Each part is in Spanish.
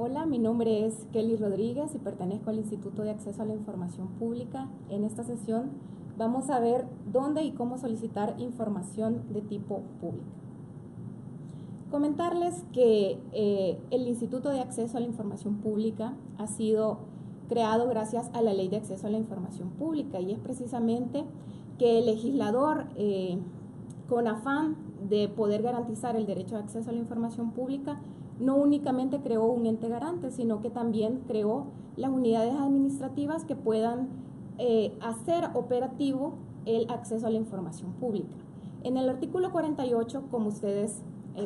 Hola, mi nombre es Kelly Rodríguez y pertenezco al Instituto de Acceso a la Información Pública. En esta sesión vamos a ver dónde y cómo solicitar información de tipo pública. Comentarles que el Instituto de Acceso a la Información Pública ha sido creado gracias a la Ley de Acceso a la Información Pública, y es precisamente que el legislador, con afán de poder garantizar el derecho de acceso a la información pública, no únicamente creó un ente garante, sino que también creó las unidades administrativas que puedan hacer operativo el acceso a la información pública. En el artículo 48, como ustedes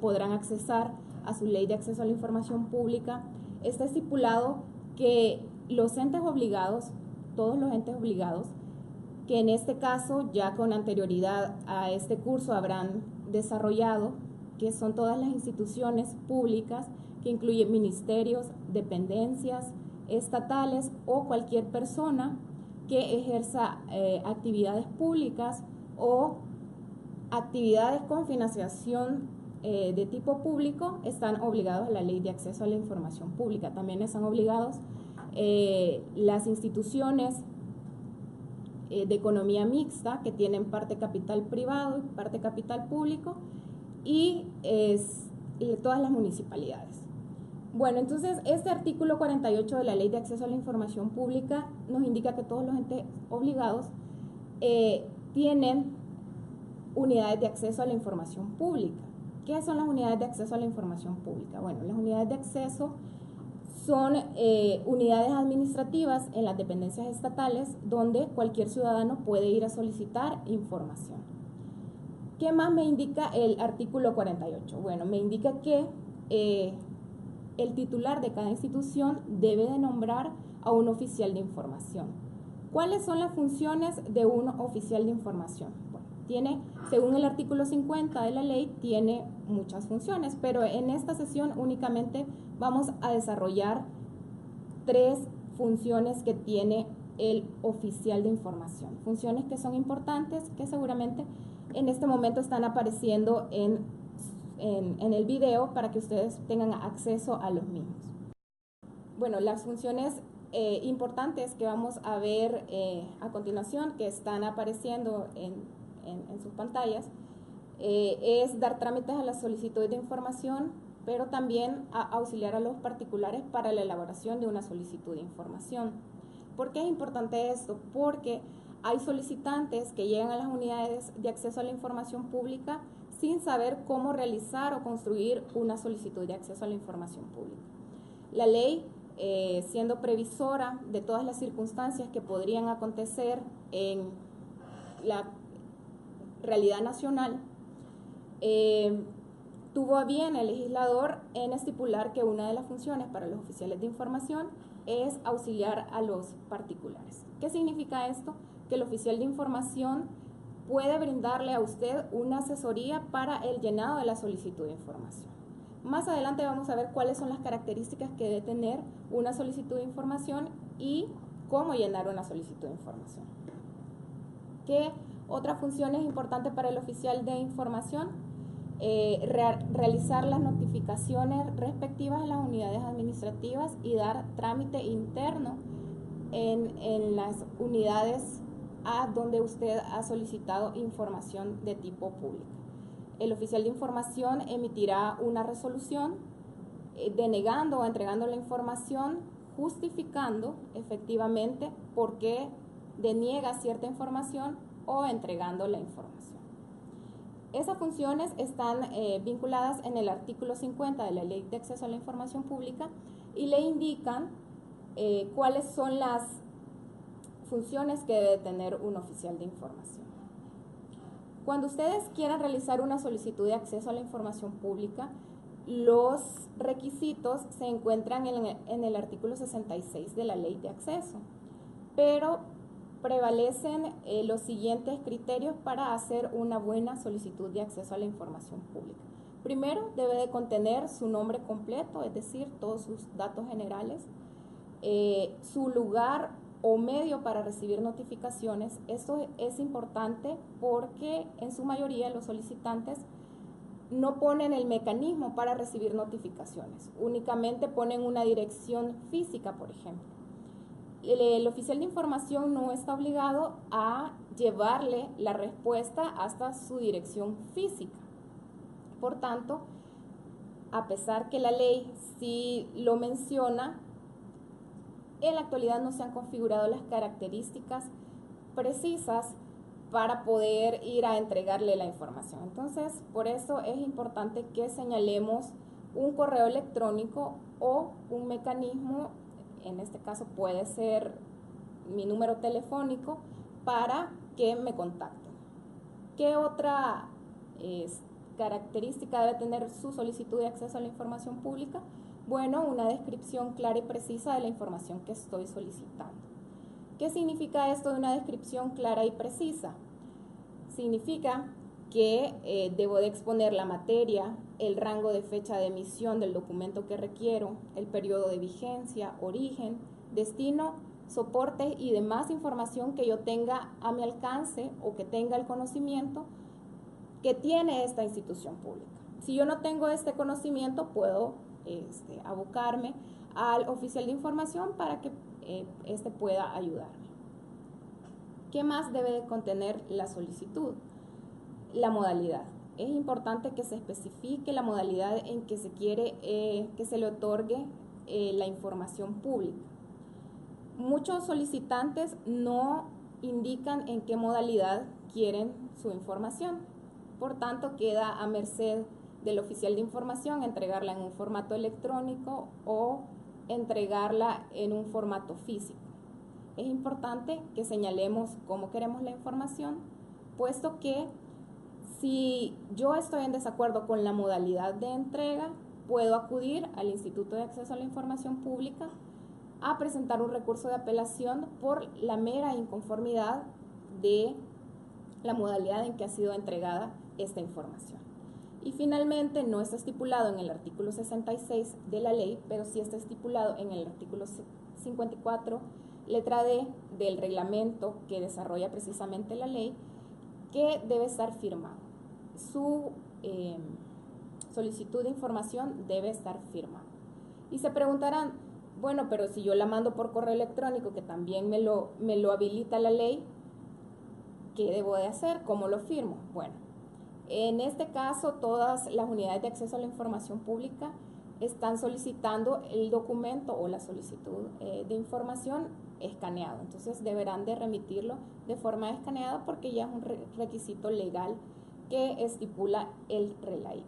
podrán accesar a su ley de acceso a la información pública, está estipulado que los entes obligados, todos los entes obligados, que en este caso ya con anterioridad a este curso habrán desarrollado, que son todas las instituciones públicas, que incluyen ministerios, dependencias estatales o cualquier persona que ejerza actividades públicas o actividades con financiación de tipo público, están obligados a la Ley de Acceso a la Información Pública. También están obligados las instituciones de economía mixta, que tienen parte capital privado y parte capital público, y todas las municipalidades. Bueno, entonces este artículo 48 de la Ley de Acceso a la Información Pública nos indica que todos los entes obligados tienen unidades de acceso a la información pública. ¿Qué son las unidades de acceso a la información pública? Bueno, las unidades de acceso son unidades administrativas en las dependencias estatales donde cualquier ciudadano puede ir a solicitar información. ¿Qué más me indica el artículo 48? Bueno, me indica que el titular de cada institución debe de nombrar a un oficial de información. ¿Cuáles son las funciones de un oficial de información? Bueno, tiene, según el artículo 50 de la ley, tiene muchas funciones, pero en esta sesión únicamente vamos a desarrollar 3 funciones que tiene el oficial de información. Funciones que son importantes, que seguramente en este momento están apareciendo en el video para que ustedes tengan acceso a los mismos. Bueno, las funciones importantes que vamos a ver a continuación, que están apareciendo en sus pantallas, es dar trámites a las solicitudes de información, pero también auxiliar a los particulares para la elaboración de una solicitud de información. ¿Por qué es importante esto? Porque hay solicitantes que llegan a las unidades de acceso a la información pública sin saber cómo realizar o construir una solicitud de acceso a la información pública. La ley, siendo previsora de todas las circunstancias que podrían acontecer en la realidad nacional, tuvo a bien el legislador en estipular que una de las funciones para los oficiales de información es auxiliar a los particulares. ¿Qué significa esto? Que el oficial de información puede brindarle a usted una asesoría para el llenado de la solicitud de información. Más adelante vamos a ver cuáles son las características que debe tener una solicitud de información y cómo llenar una solicitud de información. ¿Qué otra función es importante para el oficial de información? Realizar las notificaciones respectivas en las unidades administrativas y dar trámite interno en las unidades a donde usted ha solicitado información de tipo público. El oficial de información emitirá una resolución denegando o entregando la información, justificando efectivamente por qué deniega cierta información o entregando la información. Esas funciones están vinculadas en el artículo 50 de la Ley de Acceso a la Información Pública y le indican cuáles son las funciones que debe tener un oficial de información. Cuando ustedes quieran realizar una solicitud de acceso a la información pública, los requisitos se encuentran en el artículo 66 de la Ley de Acceso, pero prevalecen los siguientes criterios para hacer una buena solicitud de acceso a la información pública. Primero, debe de contener su nombre completo, es decir, todos sus datos generales, su lugar o medio para recibir notificaciones. Esto es importante porque en su mayoría los solicitantes no ponen el mecanismo para recibir notificaciones, únicamente ponen una dirección física, por ejemplo. El oficial de información no está obligado a llevarle la respuesta hasta su dirección física. Por tanto, a pesar que la ley sí lo menciona, en la actualidad no se han configurado las características precisas para poder ir a entregarle la información. Entonces, por eso es importante que señalemos un correo electrónico o un mecanismo, en este caso puede ser mi número telefónico, para que me contacten. ¿Qué otra característica debe tener su solicitud de acceso a la información pública? Bueno, una descripción clara y precisa de la información que estoy solicitando. ¿Qué significa esto de una descripción clara y precisa? Significa que debo de exponer la materia, el rango de fecha de emisión del documento que requiero, el periodo de vigencia, origen, destino, soporte y demás información que yo tenga a mi alcance o que tenga el conocimiento que tiene esta institución pública. Si yo no tengo este conocimiento, puedo abocarme al oficial de información para que este pueda ayudarme. ¿Qué más debe de contener la solicitud? La modalidad. Es importante que se especifique la modalidad en que se quiere que se le otorgue la información pública. Muchos solicitantes no indican en qué modalidad quieren su información. Por tanto, queda a merced del oficial de información entregarla en un formato electrónico o entregarla en un formato físico. Es importante que señalemos cómo queremos la información, puesto que si yo estoy en desacuerdo con la modalidad de entrega, puedo acudir al Instituto de Acceso a la Información Pública a presentar un recurso de apelación por la mera inconformidad de la modalidad en que ha sido entregada esta información. Y finalmente, no está estipulado en el artículo 66 de la ley, pero sí está estipulado en el artículo 54, letra D, del reglamento que desarrolla precisamente la ley, que debe estar firmado. Su solicitud de información debe estar firmada. Y se preguntarán, bueno, pero si yo la mando por correo electrónico, que también me lo habilita la ley, ¿qué debo de hacer? ¿Cómo lo firmo? Bueno, en este caso todas las unidades de acceso a la información pública están solicitando el documento o la solicitud de información escaneado. Entonces deberán de remitirlo de forma escaneada porque ya es un requisito legal que estipula el RELAIP.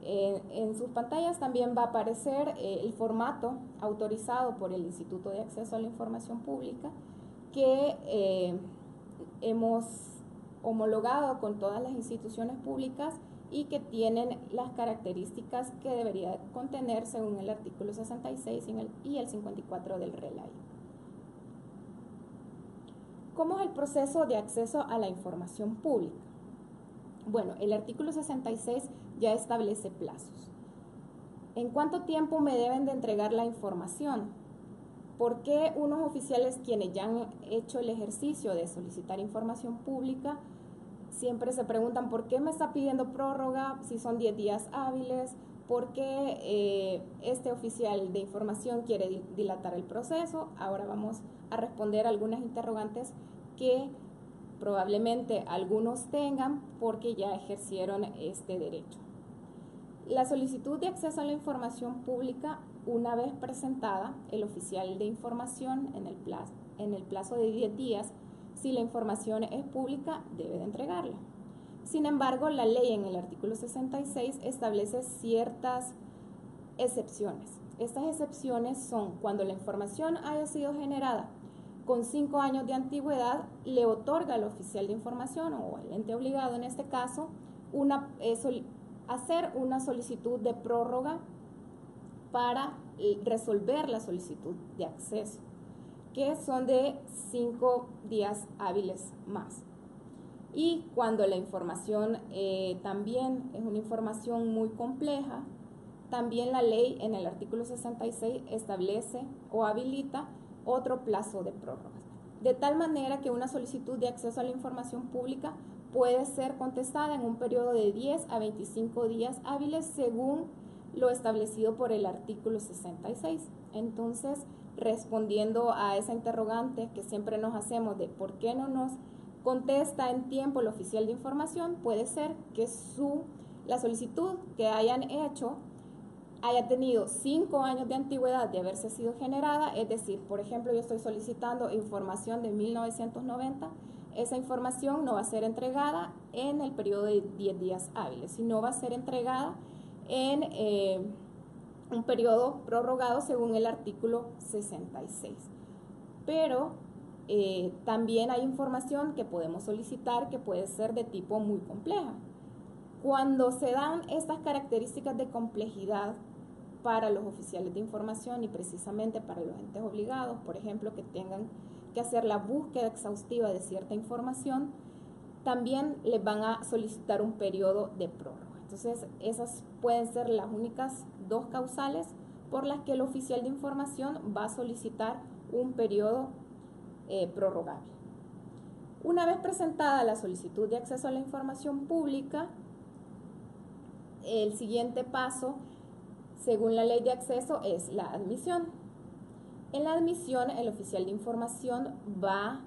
En sus pantallas también va a aparecer el formato autorizado por el Instituto de Acceso a la Información Pública que hemos homologado con todas las instituciones públicas y que tienen las características que debería contener según el artículo 66 y el 54 del RELAIP. ¿Cómo es el proceso de acceso a la información pública? Bueno, el artículo 66 ya establece plazos. ¿En cuánto tiempo me deben de entregar la información? ¿Por qué unos oficiales quienes ya han hecho el ejercicio de solicitar información pública siempre se preguntan por qué me está pidiendo prórroga si son 10 días hábiles? ¿Por qué este oficial de información quiere dilatar el proceso? Ahora vamos a responder algunas interrogantes que probablemente algunos tengan porque ya ejercieron este derecho. La solicitud de acceso a la información pública, una vez presentada, el oficial de información en el plazo de 10 días, si la información es pública, debe de entregarla. Sin embargo, la ley en el artículo 66 establece ciertas excepciones. Estas excepciones son cuando la información haya sido generada con 5 años de antigüedad, le otorga al oficial de información o al ente obligado en este caso hacer una solicitud de prórroga para resolver la solicitud de acceso, que son de 5 días hábiles más. Y cuando la información también es una información muy compleja, también la ley en el artículo 66 establece o habilita otro plazo de prórrogas, de tal manera que una solicitud de acceso a la información pública puede ser contestada en un periodo de 10 a 25 días hábiles según lo establecido por el artículo 66. Entonces, respondiendo a esa interrogante que siempre nos hacemos de por qué no nos contesta en tiempo el oficial de información, puede ser que la solicitud que hayan hecho haya tenido 5 años de antigüedad de haberse sido generada, es decir, por ejemplo, yo estoy solicitando información de 1990, esa información no va a ser entregada en el periodo de 10 días hábiles, sino va a ser entregada en un periodo prorrogado según el artículo 66. Pero también hay información que podemos solicitar que puede ser de tipo muy compleja. Cuando se dan estas características de complejidad para los oficiales de información y precisamente para los entes obligados, por ejemplo, que tengan que hacer la búsqueda exhaustiva de cierta información, también les van a solicitar un periodo de prórroga. Entonces, esas pueden ser las únicas dos causales por las que el oficial de información va a solicitar un periodo prorrogable. Una vez presentada la solicitud de acceso a la información pública, el siguiente paso, según la ley de acceso, es la admisión. En la admisión, el oficial de información va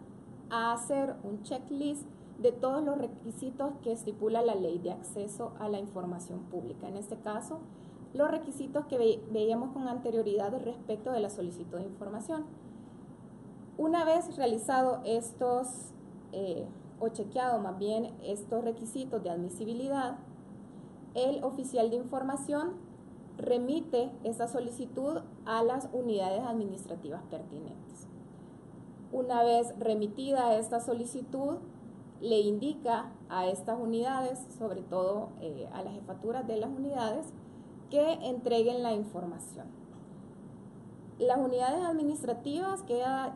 a hacer un checklist de todos los requisitos que estipula la ley de acceso a la información pública. En este caso, los requisitos que veíamos con anterioridad respecto de la solicitud de información. Una vez realizado estos, o chequeado más bien estos requisitos de admisibilidad, el oficial de información remite esa solicitud a las unidades administrativas pertinentes. Una vez remitida esta solicitud, le indica a estas unidades, sobre todo a las jefaturas de las unidades, que entreguen la información. Las unidades administrativas queda,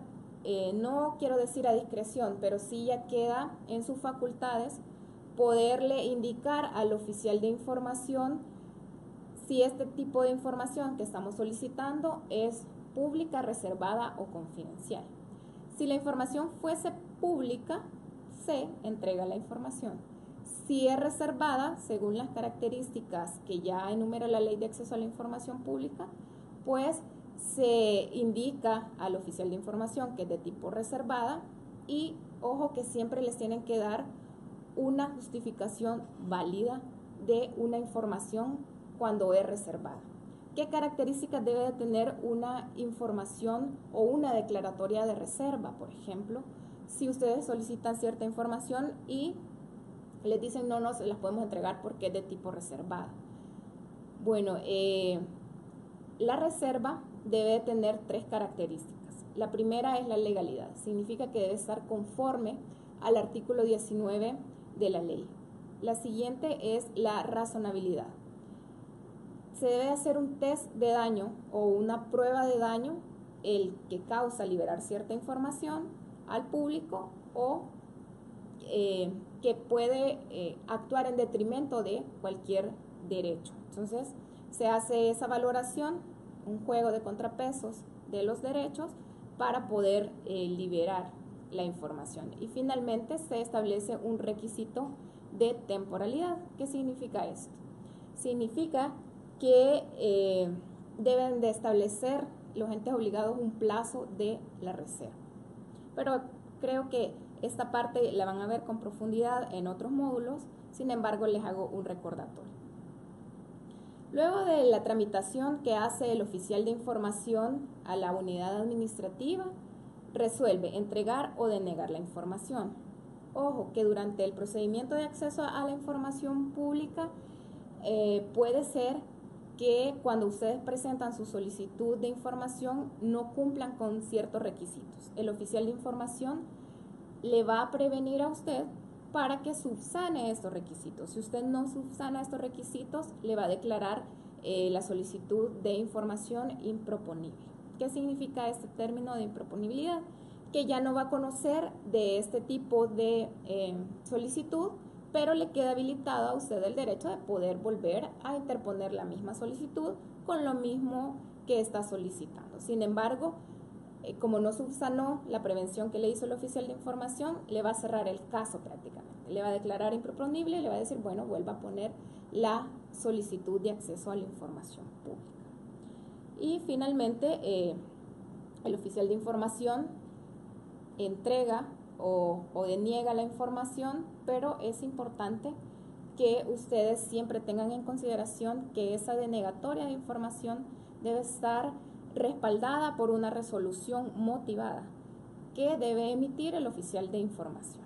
no quiero decir a discreción, pero sí ya queda en sus facultades poderle indicar al oficial de información si este tipo de información que estamos solicitando es pública, reservada o confidencial. Si la información fuese pública, se entrega la información. Si es reservada, según las características que ya enumera la ley de acceso a la información pública, pues se indica al oficial de información que es de tipo reservada y, ojo, que siempre les tienen que dar una justificación válida de una información cuando es reservada. ¿Qué características debe de tener una información o una declaratoria de reserva? Por ejemplo, si ustedes solicitan cierta información y les dicen no se las podemos entregar porque es de tipo reservada. Bueno, la reserva debe de tener 3 características. La primera es la legalidad, significa que debe estar conforme al artículo 19 de la ley. La siguiente es la razonabilidad. Se debe hacer un test de daño o una prueba de daño, el que causa liberar cierta información al público o que puede actuar en detrimento de cualquier derecho. Entonces, se hace esa valoración, un juego de contrapesos de los derechos para poder liberar la información. Y finalmente se establece un requisito de temporalidad. ¿Qué significa esto? Significa que deben de establecer los entes obligados un plazo de la reserva. Pero creo que esta parte la van a ver con profundidad en otros módulos, sin embargo les hago un recordatorio. Luego de la tramitación que hace el oficial de información a la unidad administrativa, resuelve entregar o denegar la información. Ojo, que durante el procedimiento de acceso a la información pública puede ser que cuando ustedes presentan su solicitud de información no cumplan con ciertos requisitos. El oficial de información le va a prevenir a usted para que subsane estos requisitos. Si usted no subsana estos requisitos, le va a declarar la solicitud de información improponible. ¿Qué significa este término de improponibilidad? Que ya no va a conocer de este tipo de solicitud, pero le queda habilitado a usted el derecho de poder volver a interponer la misma solicitud con lo mismo que está solicitando. Sin embargo, como no subsanó la prevención que le hizo el oficial de información, le va a cerrar el caso prácticamente. le va a declarar improponible y le va a decir, bueno, vuelva a poner la solicitud de acceso a la información pública. Y finalmente, el oficial de información entrega o deniega la información, pero es importante que ustedes siempre tengan en consideración que esa denegatoria de información debe estar respaldada por una resolución motivada que debe emitir el oficial de información.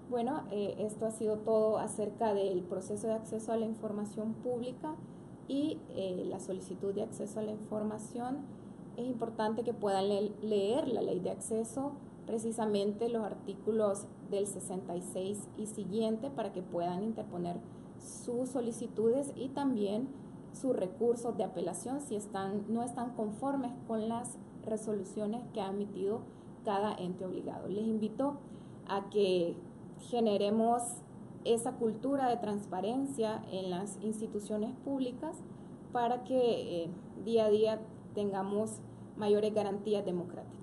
Bueno, esto ha sido todo acerca del proceso de acceso a la información pública y la solicitud de acceso a la información. Es importante que puedan leer la ley de acceso, precisamente los artículos del 66 y siguiente, para que puedan interponer sus solicitudes y también sus recursos de apelación si no están conformes con las resoluciones que ha emitido cada ente obligado. Les invito a que generemos esa cultura de transparencia en las instituciones públicas para que día a día tengamos mayores garantías democráticas.